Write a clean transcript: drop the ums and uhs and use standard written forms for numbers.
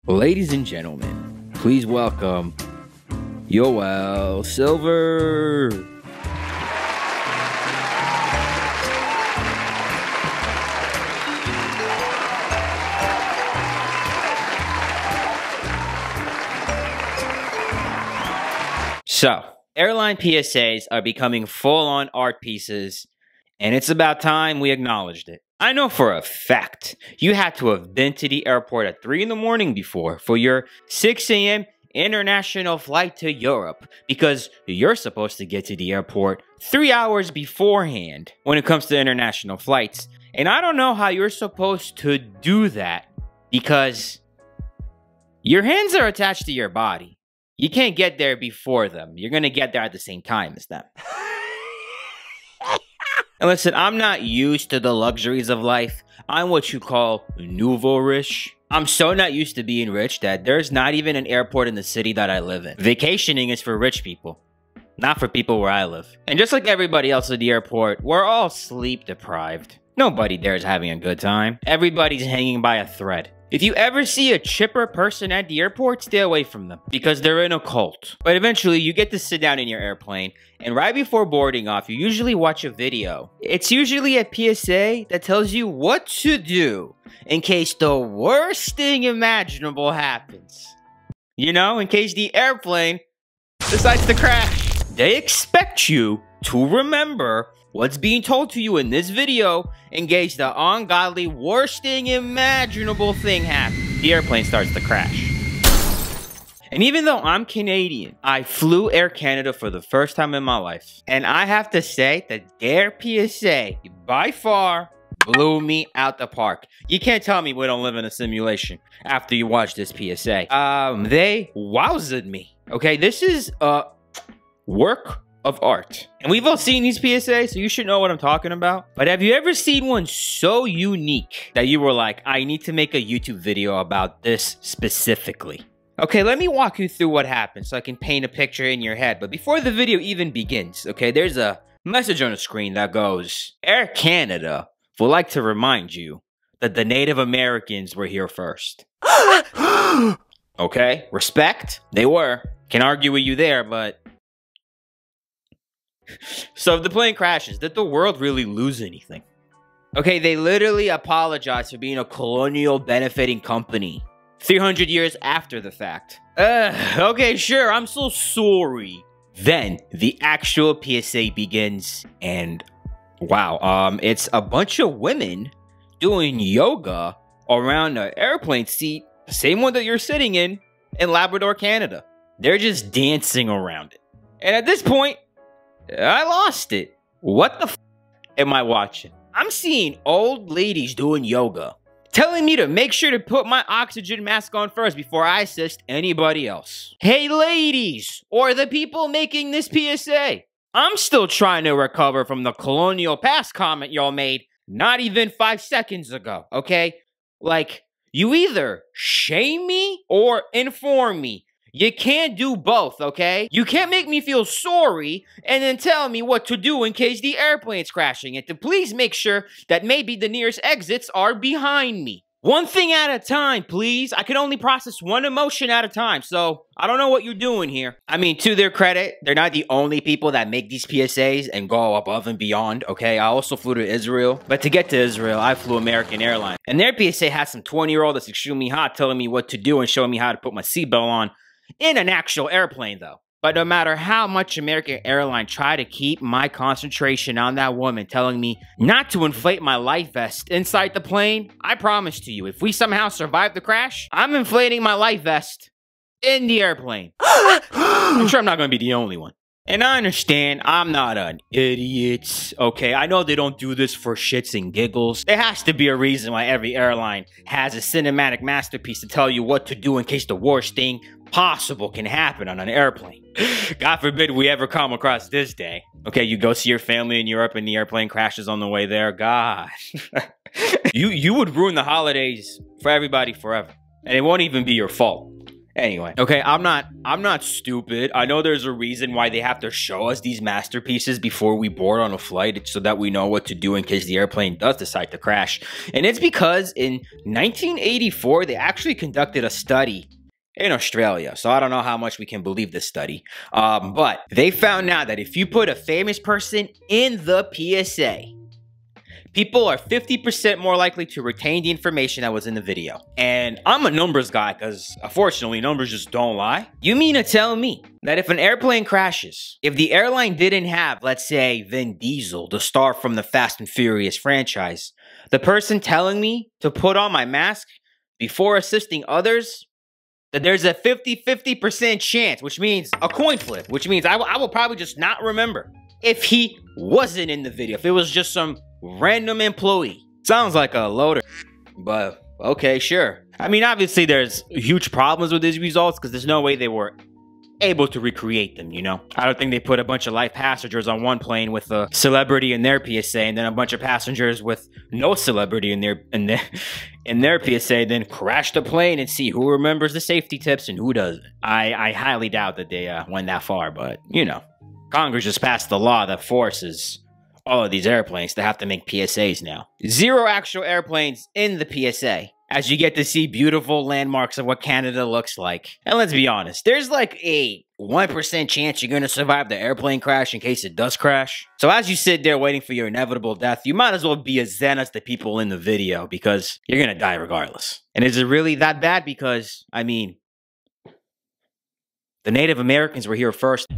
Ladies and gentlemen, please welcome Yoel Silver. So, airline PSAs are becoming full-on art pieces, and it's about time we acknowledged it. I know for a fact you had to have been to the airport at 3 in the morning before for your 6 a.m. international flight to Europe, because you're supposed to get to the airport 3 hours beforehand when it comes to international flights. And I don't know how you're supposed to do that because your hands are attached to your body. You can't get there before them. You're going to get there at the same time as them. And listen, I'm not used to the luxuries of life. I'm what you call nouveau rich. I'm so not used to being rich that there's not even an airport in the city that I live in. Vacationing is for rich people, not for people where I live. And just like everybody else at the airport, we're all sleep deprived. Nobody there is having a good time. Everybody's hanging by a thread. If you ever see a chipper person at the airport, stay away from them because they're in a cult. But eventually, you get to sit down in your airplane, and right before boarding off, you usually watch a video. It's usually a PSA that tells you what to do in case the worst thing imaginable happens. You know, in case the airplane decides to crash. They expect you to remember what's being told to you in this video in case the ungodly worst thing imaginable thing happens. The airplane starts to crash. And even though I'm Canadian, I flew Air Canada for the first time in my life. And I have to say that their PSA, by far, blew me out the park. You can't tell me we don't live in a simulation after you watch this PSA. They wowzed me. Okay, this is a work of art. And we've all seen these PSAs, so you should know what I'm talking about. But have you ever seen one so unique that you were like, I need to make a YouTube video about this specifically? Okay, let me walk you through what happened so I can paint a picture in your head. But before the video even begins, okay, there's a message on the screen that goes, Air Canada would like to remind you that the Native Americans were here first. Okay, respect, they were. Can argue with you there, but so if the plane crashes, did the world really lose anything? Okay, they literally apologized for being a colonial benefiting company 300 years after the fact. Okay, sure, I'm so sorry. Then the actual PSA begins, and wow, it's a bunch of women doing yoga around an airplane seat, the same one that you're sitting in Labrador, Canada. They're just dancing around it. And at this point, I lost it. What the f am I watching? I'm seeing old ladies doing yoga, telling me to make sure to put my oxygen mask on first before I assist anybody else. Hey ladies, or the people making this PSA, I'm still trying to recover from the colonial past comment y'all made not even 5 seconds ago, okay? Like, you either shame me or inform me. You can't do both, okay? You can't make me feel sorry and then tell me what to do in case the airplane's crashing, and to please make sure that maybe the nearest exits are behind me. One thing at a time, please. I can only process one emotion at a time, so I don't know what you're doing here. I mean, to their credit, they're not the only people that make these PSAs and go above and beyond, okay? I also flew to Israel, but to get to Israel, I flew American Airlines. And their PSA has some 20-year-old that's extremely hot telling me what to do and showing me how to put my seatbelt on. In an actual airplane, though. But no matter how much American Airlines try to keep my concentration on that woman telling me not to inflate my life vest inside the plane, I promise to you, if we somehow survive the crash, I'm inflating my life vest in the airplane. I'm sure I'm not going to be the only one. And I understand I'm not an idiot, okay? I know they don't do this for shits and giggles. There has to be a reason why every airline has a cinematic masterpiece to tell you what to do in case the worst thing possible can happen on an airplane. God forbid we ever come across this day. Okay, you go see your family in Europe and the airplane crashes on the way there. God. You would ruin the holidays for everybody forever. And it won't even be your fault. Anyway, okay, I'm not stupid. I know there's a reason why they have to show us these masterpieces before we board on a flight so that we know what to do in case the airplane does decide to crash. And it's because in 1984, they actually conducted a study in Australia. So I don't know how much we can believe this study. But they found out that if you put a famous person in the PSA, people are 50% more likely to retain the information that was in the video. And I'm a numbers guy because, unfortunately, numbers just don't lie. You mean to tell me that if an airplane crashes, if the airline didn't have, let's say, Vin Diesel, the star from the Fast and Furious franchise, the person telling me to put on my mask before assisting others, that there's a 50% chance, which means a coin flip, which means I will probably just not remember if he wasn't in the video, if it was just some random employee. Sounds like a loader, but okay, sure. I mean, obviously there's huge problems with these results because there's no way they were able to recreate them, you know? I don't think they put a bunch of live passengers on one plane with a celebrity in their PSA and then a bunch of passengers with no celebrity in their PSA, then crash the plane and see who remembers the safety tips and who doesn't. I highly doubt that they went that far, but, you know, Congress just passed the law that forces all of these airplanes to have to make PSAs now. 0 actual airplanes in the PSA, as you get to see beautiful landmarks of what Canada looks like. And let's be honest, there's like a 1% chance you're gonna survive the airplane crash in case it does crash. So as you sit there waiting for your inevitable death, you might as well be as zen as the people in the video because you're gonna die regardless. And is it really that bad? Because, I mean, the Native Americans were here first.